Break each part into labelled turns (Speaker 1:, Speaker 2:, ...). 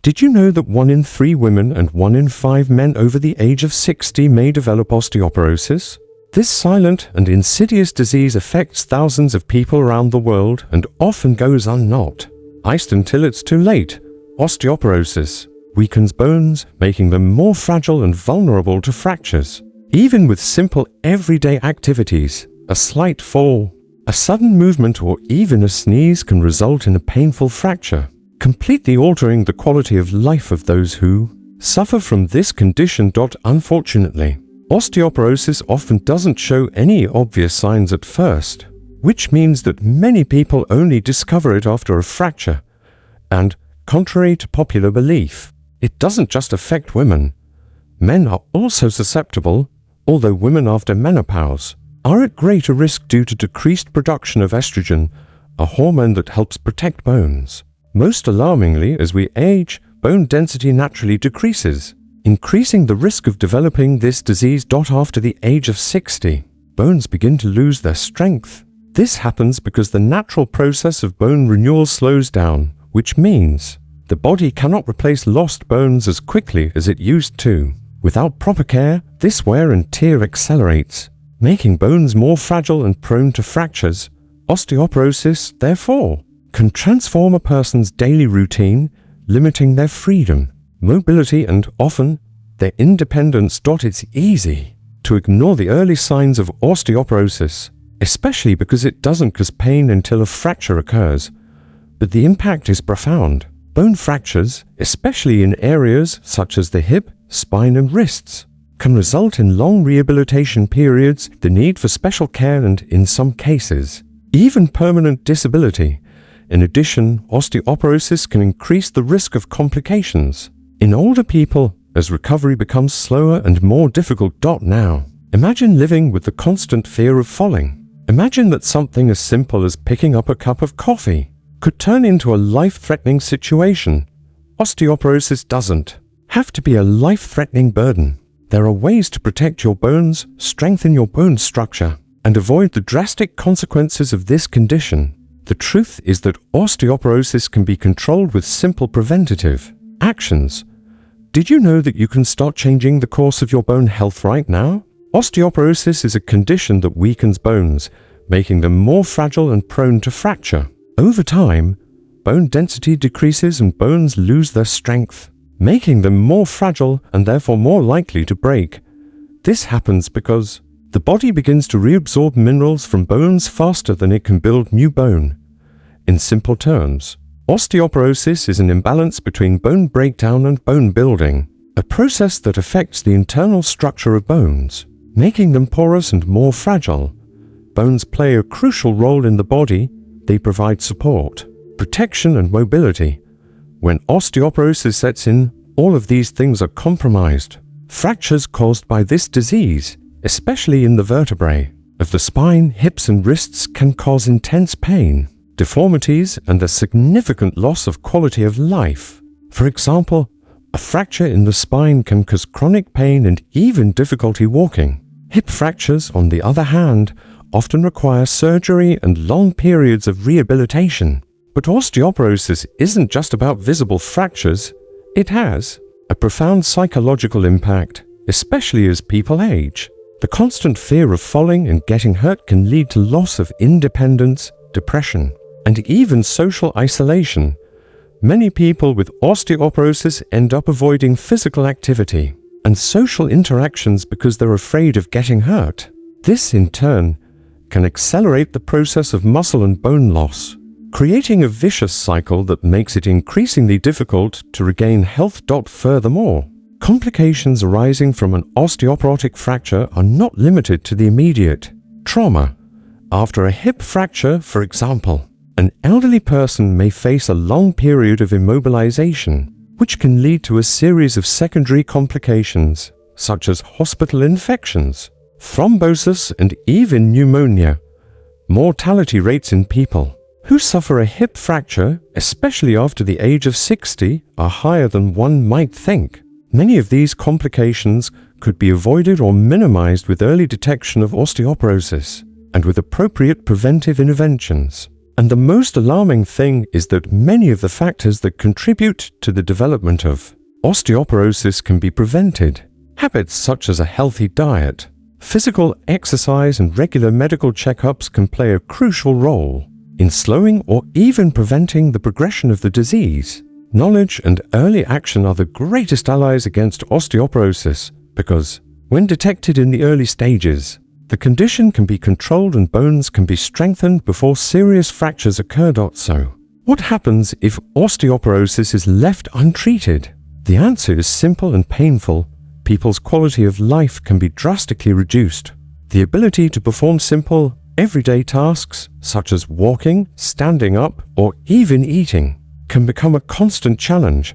Speaker 1: Did you know that 1 in 3 women and 1 in 5 men over the age of 60 may develop osteoporosis? This silent and insidious disease affects thousands of people around the world and often goes unnoticed until it's too late. Osteoporosis weakens bones, making them more fragile and vulnerable to fractures. Even with simple everyday activities, a slight fall, a sudden movement, or even a sneeze can result in a painful fracture, completely altering the quality of life of those who suffer from this condition. Unfortunately, osteoporosis often doesn't show any obvious signs at first, which means that many people only discover it after a fracture. And, contrary to popular belief, it doesn't just affect women. Men are also susceptible, although women after menopause are at greater risk due to decreased production of estrogen, a hormone that helps protect bones. Most alarmingly, as we age, bone density naturally decreases, increasing the risk of developing this disease. After the age of 60, bones begin to lose their strength. This happens because the natural process of bone renewal slows down, which means the body cannot replace lost bones as quickly as it used to. Without proper care, this wear and tear accelerates, making bones more fragile and prone to fractures. Osteoporosis, therefore, can transform a person's daily routine, limiting their freedom, mobility, and often their independence. It's easy to ignore the early signs of osteoporosis, especially because it doesn't cause pain until a fracture occurs. But the impact is profound. Bone fractures, especially in areas such as the hip, spine, and wrists, can result in long rehabilitation periods, the need for special care, and, in some cases, even permanent disability. In addition, osteoporosis can increase the risk of complications in older people as recovery becomes slower and more difficult. Now, imagine living with the constant fear of falling. Imagine that something as simple as picking up a cup of coffee could turn into a life-threatening situation. Osteoporosis doesn't have to be a life-threatening burden. There are ways to protect your bones, strengthen your bone structure, and avoid the drastic consequences of this condition. The truth is that osteoporosis can be controlled with simple preventative actions. Did you know that you can start changing the course of your bone health right now? Osteoporosis is a condition that weakens bones, making them more fragile and prone to fracture. Over time, bone density decreases and bones lose their strength, making them more fragile and therefore more likely to break. This happens because the body begins to reabsorb minerals from bones faster than it can build new bone. In simple terms, osteoporosis is an imbalance between bone breakdown and bone building, a process that affects the internal structure of bones, making them porous and more fragile. Bones play a crucial role in the body. They provide support, protection, and mobility. When osteoporosis sets in, all of these things are compromised. Fractures caused by this disease, especially in the vertebrae of the spine, hips, and wrists, can cause intense pain, deformities, and a significant loss of quality of life. For example, a fracture in the spine can cause chronic pain and even difficulty walking. Hip fractures, on the other hand, often require surgery and long periods of rehabilitation. But osteoporosis isn't just about visible fractures. It has a profound psychological impact, especially as people age. The constant fear of falling and getting hurt can lead to loss of independence, depression, and even social isolation. Many people with osteoporosis end up avoiding physical activity and social interactions because they're afraid of getting hurt. This, in turn, can accelerate the process of muscle and bone loss, creating a vicious cycle that makes it increasingly difficult to regain health. Furthermore, complications arising from an osteoporotic fracture are not limited to the immediate trauma. After a hip fracture, for example, an elderly person may face a long period of immobilization, which can lead to a series of secondary complications, such as hospital infections, thrombosis, and even pneumonia. Mortality rates in people who suffer a hip fracture, especially after the age of 60, are higher than one might think. Many of these complications could be avoided or minimized with early detection of osteoporosis and with appropriate preventive interventions. And the most alarming thing is that many of the factors that contribute to the development of osteoporosis can be prevented. Habits such as a healthy diet, physical exercise, and regular medical checkups can play a crucial role in slowing or even preventing the progression of the disease. Knowledge and early action are the greatest allies against osteoporosis because, when detected in the early stages, the condition can be controlled and bones can be strengthened before serious fractures occur. So, what happens if osteoporosis is left untreated? The answer is simple and painful. People's quality of life can be drastically reduced. The ability to perform simple, everyday tasks, such as walking, standing up, or even eating, can become a constant challenge.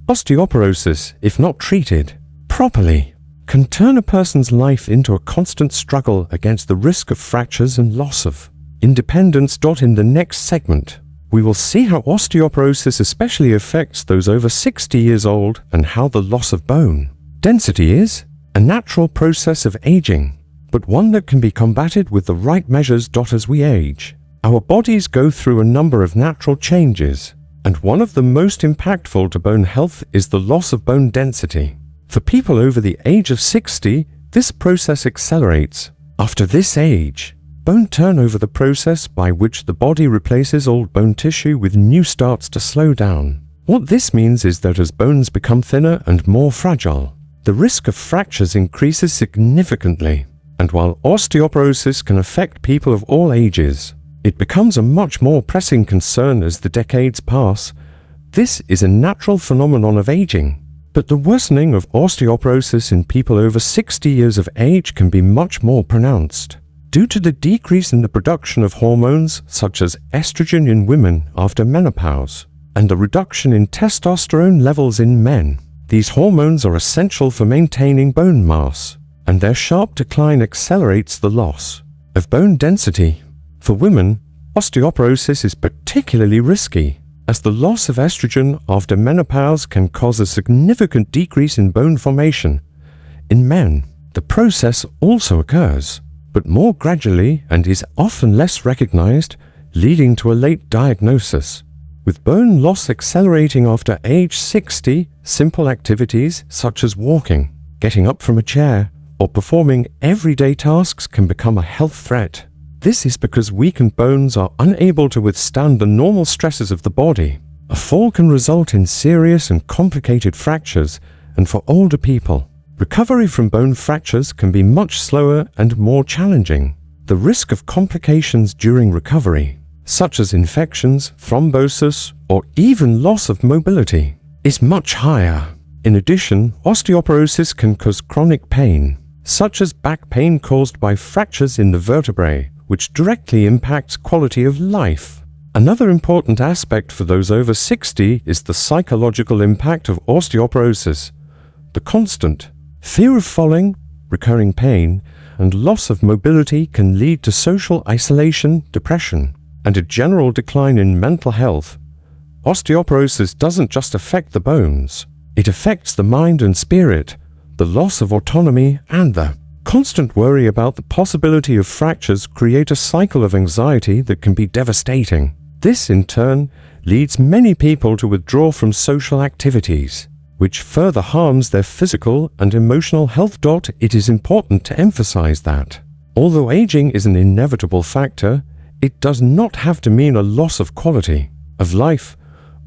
Speaker 1: Osteoporosis, if not treated properly, can turn a person's life into a constant struggle against the risk of fractures and loss of independence. In the next segment, we will see how osteoporosis especially affects those over 60 years old and how the loss of bone density is a natural process of aging, but one that can be combated with the right measures. As we age, our bodies go through a number of natural changes, and one of the most impactful to bone health is the loss of bone density. For people over the age of 60, this process accelerates. After this age, bone turnover, the process by which the body replaces old bone tissue with new, starts to slow down. What this means is that as bones become thinner and more fragile, the risk of fractures increases significantly. And while osteoporosis can affect people of all ages, it becomes a much more pressing concern as the decades pass. This is a natural phenomenon of aging, but the worsening of osteoporosis in people over 60 years of age can be much more pronounced due to the decrease in the production of hormones such as estrogen in women after menopause and the reduction in testosterone levels in men. These hormones are essential for maintaining bone mass, and their sharp decline accelerates the loss of bone density. For women, osteoporosis is particularly risky, as the loss of estrogen after menopause can cause a significant decrease in bone formation. In men, the process also occurs, but more gradually, and is often less recognized, leading to a late diagnosis. With bone loss accelerating after age 60, simple activities such as walking, getting up from a chair, or performing everyday tasks can become a health threat. This is because weakened bones are unable to withstand the normal stresses of the body. A fall can result in serious and complicated fractures, and for older people, recovery from bone fractures can be much slower and more challenging. The risk of complications during recovery, such as infections, thrombosis, or even loss of mobility, is much higher. In addition, osteoporosis can cause chronic pain, such as back pain caused by fractures in the vertebrae, which directly impacts quality of life. Another important aspect for those over 60 is the psychological impact of osteoporosis. The constant fear of falling, recurring pain, and loss of mobility can lead to social isolation, depression, and a general decline in mental health. Osteoporosis doesn't just affect the bones, it affects the mind and spirit. The loss of autonomy and the constant worry about the possibility of fractures create a cycle of anxiety that can be devastating. This, in turn, leads many people to withdraw from social activities, which further harms their physical and emotional health. It is important to emphasize that, although aging is an inevitable factor, it does not have to mean a loss of quality of life.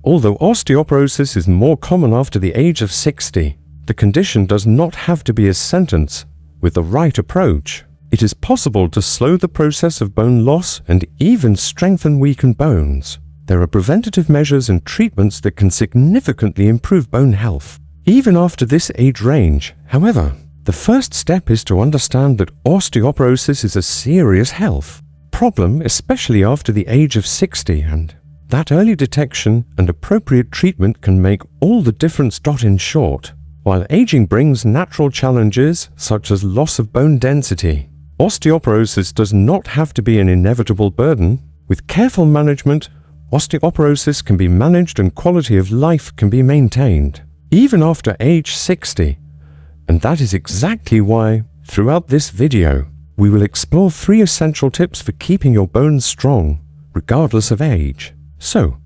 Speaker 1: Although osteoporosis is more common after the age of 60, the condition does not have to be a sentence. With the right approach, it is possible to slow the process of bone loss and even strengthen weakened bones. There are preventative measures and treatments that can significantly improve bone health, even after this age range. However, the first step is to understand that osteoporosis is a serious health problem, especially after the age of 60, and that early detection and appropriate treatment can make all the difference. In short, while aging brings natural challenges such as loss of bone density, osteoporosis does not have to be an inevitable burden. With careful management, osteoporosis can be managed and quality of life can be maintained, even after age 60. And that is exactly why, throughout this video, we will explore 3 essential tips for keeping your bones strong, regardless of age. So,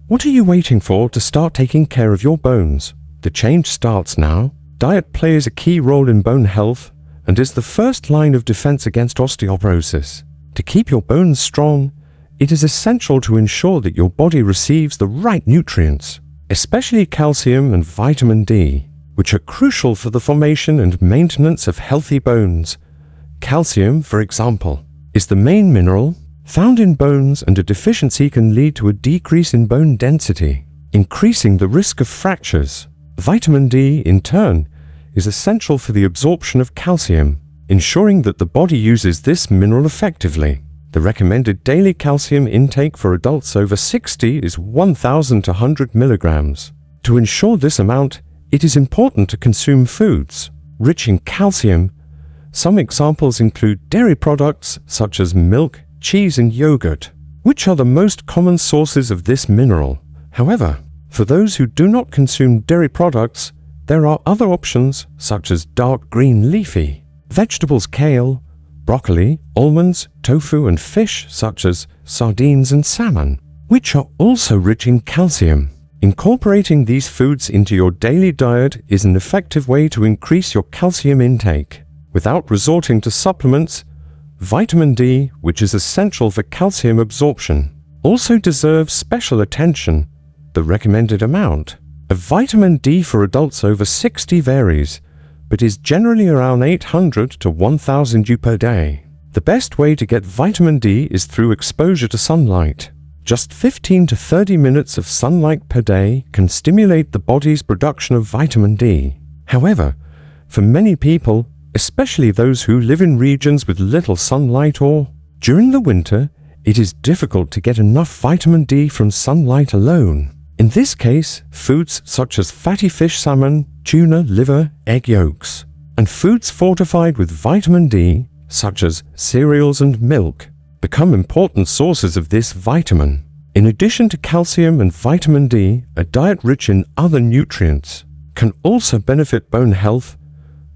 Speaker 1: what are you waiting for to start taking care of your bones? The change starts now. Diet plays a key role in bone health and is the first line of defense against osteoporosis. To keep your bones strong, it is essential to ensure that your body receives the right nutrients, especially calcium and vitamin D, which are crucial for the formation and maintenance of healthy bones. Calcium, for example, is the main mineral found in bones, and a deficiency can lead to a decrease in bone density, increasing the risk of fractures. Vitamin D, in turn, is essential for the absorption of calcium, ensuring that the body uses this mineral effectively. The recommended daily calcium intake for adults over 60 is 1,000 to 100 milligrams. To ensure this amount, it is important to consume foods rich in calcium. Some examples include dairy products such as milk, cheese and yogurt, which are the most common sources of this mineral. However, for those who do not consume dairy products, there are other options such as dark green leafy vegetables, kale, broccoli, almonds, tofu and fish such as sardines and salmon, which are also rich in calcium. Incorporating these foods into your daily diet is an effective way to increase your calcium intake without resorting to supplements. Vitamin D, which is essential for calcium absorption, also deserves special attention. The recommended amount of vitamin D for adults over 60 varies, but is generally around 800 to 1,000 U per day. The best way to get vitamin D is through exposure to sunlight. Just 15 to 30 minutes of sunlight per day can stimulate the body's production of vitamin D. However, for many people, especially those who live in regions with little sunlight or during the winter, it is difficult to get enough vitamin D from sunlight alone. In this case, foods such as fatty fish, salmon, tuna, liver, egg yolks, and foods fortified with vitamin D, such as cereals and milk, become important sources of this vitamin. In addition to calcium and vitamin D, a diet rich in other nutrients can also benefit bone health.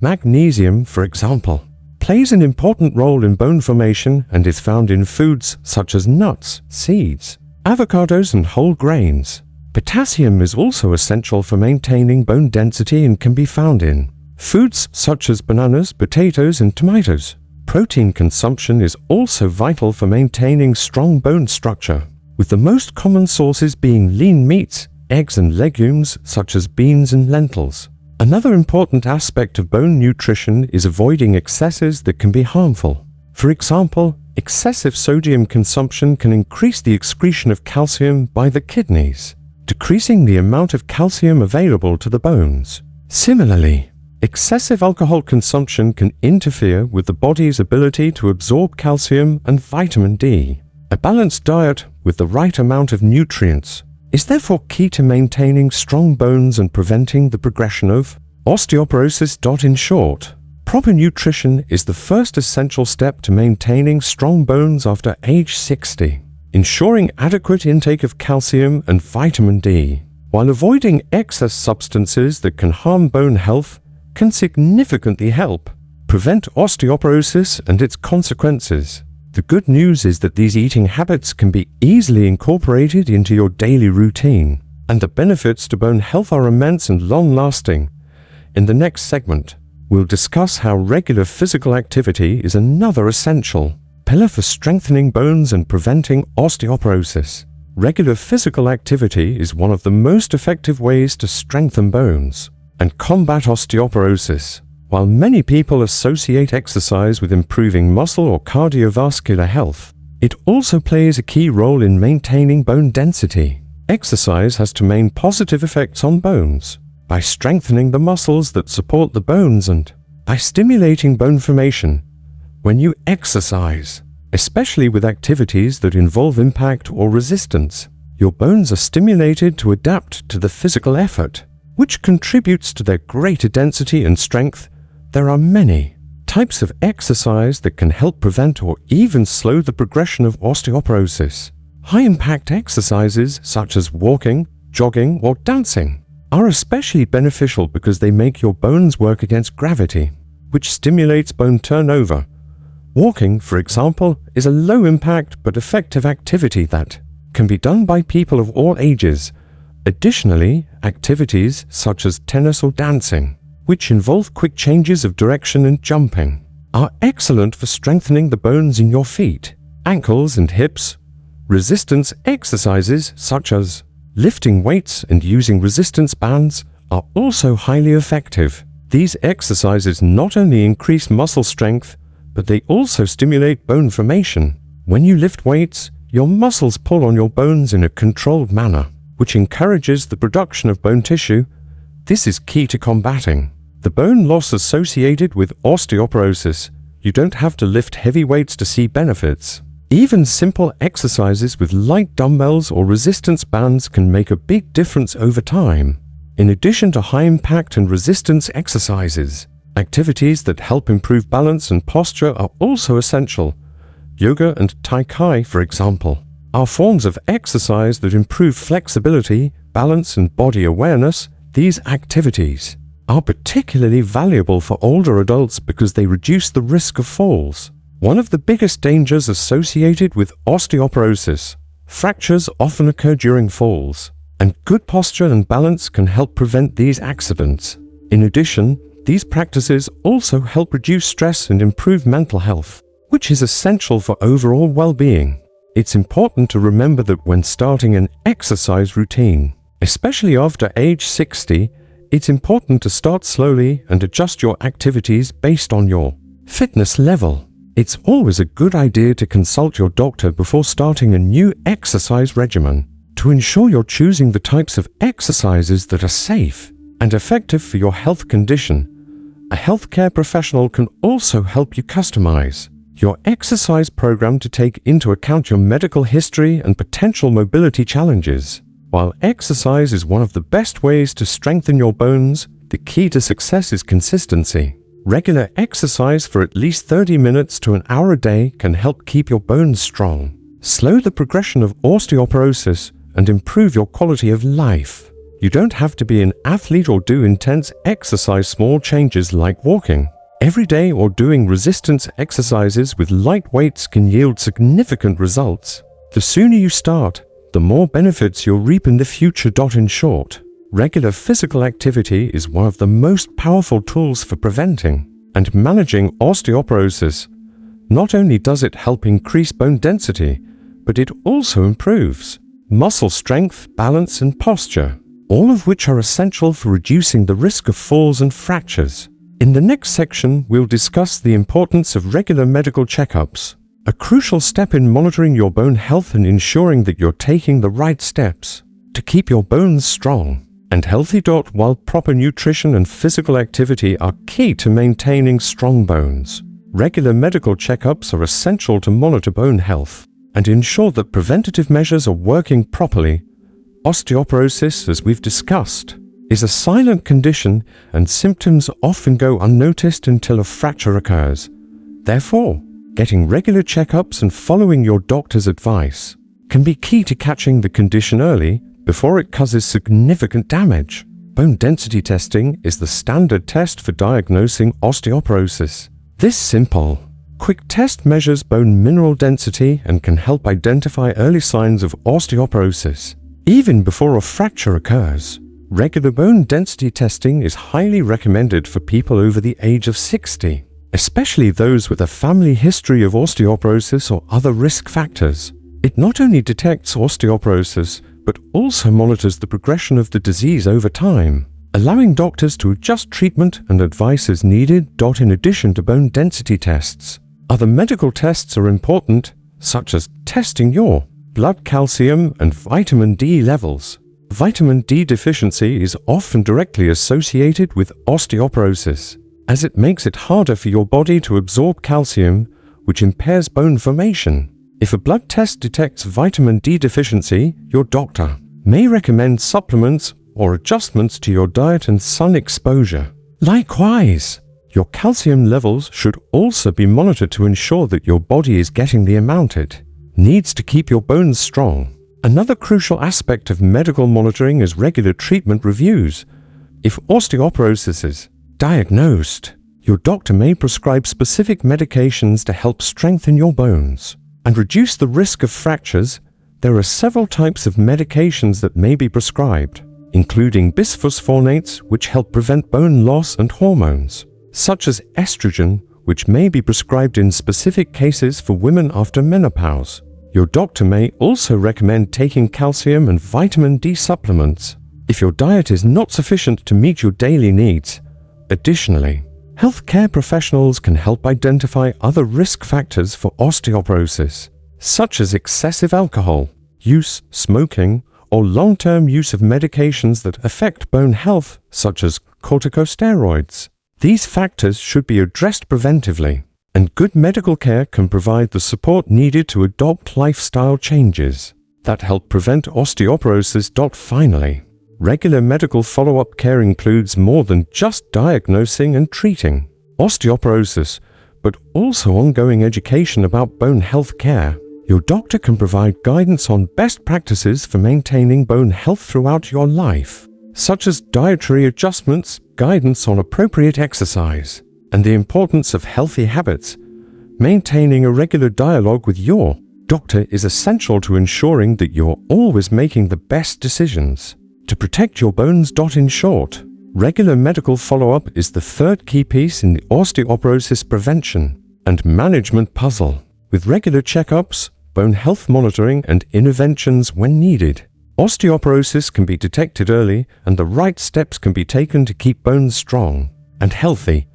Speaker 1: Magnesium, for example, plays an important role in bone formation and is found in foods such as nuts, seeds, avocados and whole grains. Potassium is also essential for maintaining bone density and can be found in foods such as bananas, potatoes and tomatoes. Protein consumption is also vital for maintaining strong bone structure, with the most common sources being lean meats, eggs and legumes such as beans and lentils. Another important aspect of bone nutrition is avoiding excesses that can be harmful. For example, excessive sodium consumption can increase the excretion of calcium by the kidneys, decreasing the amount of calcium available to the bones. Similarly, excessive alcohol consumption can interfere with the body's ability to absorb calcium and vitamin D. A balanced diet with the right amount of nutrients is therefore key to maintaining strong bones and preventing the progression of osteoporosis. In short, proper nutrition is the first essential step to maintaining strong bones after age 60. Ensuring adequate intake of calcium and vitamin D, while avoiding excess substances that can harm bone health, can significantly help prevent osteoporosis and its consequences. The good news is that these eating habits can be easily incorporated into your daily routine, and the benefits to bone health are immense and long-lasting. In the next segment, we'll discuss how regular physical activity is another essential pillar for strengthening bones and preventing osteoporosis. Regular physical activity is one of the most effective ways to strengthen bones and combat osteoporosis. While many people associate exercise with improving muscle or cardiovascular health, it also plays a key role in maintaining bone density. Exercise has two main positive effects on bones: by strengthening the muscles that support the bones and by stimulating bone formation. When you exercise, especially with activities that involve impact or resistance, your bones are stimulated to adapt to the physical effort, which contributes to their greater density and strength. There are many types of exercise that can help prevent or even slow the progression of osteoporosis. High-impact exercises such as walking, jogging, or dancing are especially beneficial because they make your bones work against gravity, which stimulates bone turnover. Walking, for example, is a low-impact but effective activity that can be done by people of all ages. Additionally, activities such as tennis or dancing, which involve quick changes of direction and jumping, are excellent for strengthening the bones in your feet, ankles and hips. Resistance exercises such as lifting weights and using resistance bands are also highly effective. These exercises not only increase muscle strength, but they also stimulate bone formation. When you lift weights, your muscles pull on your bones in a controlled manner, which encourages the production of bone tissue. This is key to combating the bone loss associated with osteoporosis. You don't have to lift heavy weights to see benefits. Even simple exercises with light dumbbells or resistance bands can make a big difference over time. In addition to high-impact and resistance exercises, activities that help improve balance and posture are also essential. Yoga and Tai Chi, for example, are forms of exercise that improve flexibility, balance, and body awareness. These activities are particularly valuable for older adults because they reduce the risk of falls. One of the biggest dangers associated with osteoporosis, fractures often occur during falls, and good posture and balance can help prevent these accidents. In addition, these practices also help reduce stress and improve mental health, which is essential for overall well-being. It's important to remember that when starting an exercise routine, especially after age 60, it's important to start slowly and adjust your activities based on your fitness level. It's always a good idea to consult your doctor before starting a new exercise regimen to ensure you're choosing the types of exercises that are safe and effective for your health condition. A healthcare professional can also help you customize your exercise program to take into account your medical history and potential mobility challenges. While exercise is one of the best ways to strengthen your bones, the key to success is consistency. Regular exercise for at least 30 minutes to an hour a day can help keep your bones strong, slow the progression of osteoporosis, and improve your quality of life. You don't have to be an athlete or do intense exercise. Small changes like walking every day or doing resistance exercises with light weights can yield significant results. The sooner you start, the more benefits you'll reap in the future. In short, regular physical activity is one of the most powerful tools for preventing and managing osteoporosis. Not only does it help increase bone density, but it also improves muscle strength, balance, and posture, all of which are essential for reducing the risk of falls and fractures. In the next section, we'll discuss the importance of regular medical checkups, a crucial step in monitoring your bone health and ensuring that you're taking the right steps to keep your bones strong and healthy. While proper nutrition and physical activity are key to maintaining strong bones, regular medical checkups are essential to monitor bone health and ensure that preventative measures are working properly. Osteoporosis, as we've discussed, is a silent condition and symptoms often go unnoticed until a fracture occurs. Therefore, getting regular checkups and following your doctor's advice can be key to catching the condition early before it causes significant damage. Bone density testing is the standard test for diagnosing osteoporosis. This simple, quick test measures bone mineral density and can help identify early signs of osteoporosis even before a fracture occurs. Regular bone density testing is highly recommended for people over the age of 60, especially those with a family history of osteoporosis or other risk factors. It not only detects osteoporosis, but also monitors the progression of the disease over time, allowing doctors to adjust treatment and advice as needed. In addition to bone density tests, other medical tests are important, such as testing your blood calcium and vitamin D levels. Vitamin D deficiency is often directly associated with osteoporosis, as it makes it harder for your body to absorb calcium, which impairs bone formation. If a blood test detects vitamin D deficiency, your doctor may recommend supplements or adjustments to your diet and sun exposure. Likewise, your calcium levels should also be monitored to ensure that your body is getting the amount it needs to keep your bones strong. Another crucial aspect of medical monitoring is regular treatment reviews. If osteoporosis is diagnosed, Your doctor may prescribe specific medications to help strengthen your bones and reduce the risk of fractures. There are several types of medications that may be prescribed, including bisphosphonates, which help prevent bone loss, and hormones, such as estrogen, which may be prescribed in specific cases for women after menopause. Your doctor may also recommend taking calcium and vitamin D supplements if your diet is not sufficient to meet your daily needs. Additionally, healthcare professionals can help identify other risk factors for osteoporosis, such as excessive alcohol use, smoking, or long-term use of medications that affect bone health, such as corticosteroids. These factors should be addressed preventively, and good medical care can provide the support needed to adopt lifestyle changes that help prevent osteoporosis. Finally, regular medical follow-up care includes more than just diagnosing and treating osteoporosis, but also ongoing education about bone health care. Your doctor can provide guidance on best practices for maintaining bone health throughout your life, such as dietary adjustments, guidance on appropriate exercise, and the importance of healthy habits. Maintaining a regular dialogue with your doctor is essential to ensuring that you're always making the best decisions to protect your bones. In short, regular medical follow-up is the third key piece in the osteoporosis prevention and management puzzle. With regular checkups, bone health monitoring, and interventions when needed, osteoporosis can be detected early and the right steps can be taken to keep bones strong and healthy.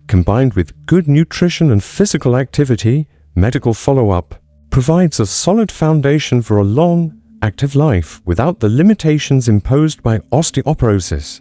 Speaker 1: Combined with good nutrition and physical activity, medical follow-up provides a solid foundation for a long, active life without the limitations imposed by osteoporosis.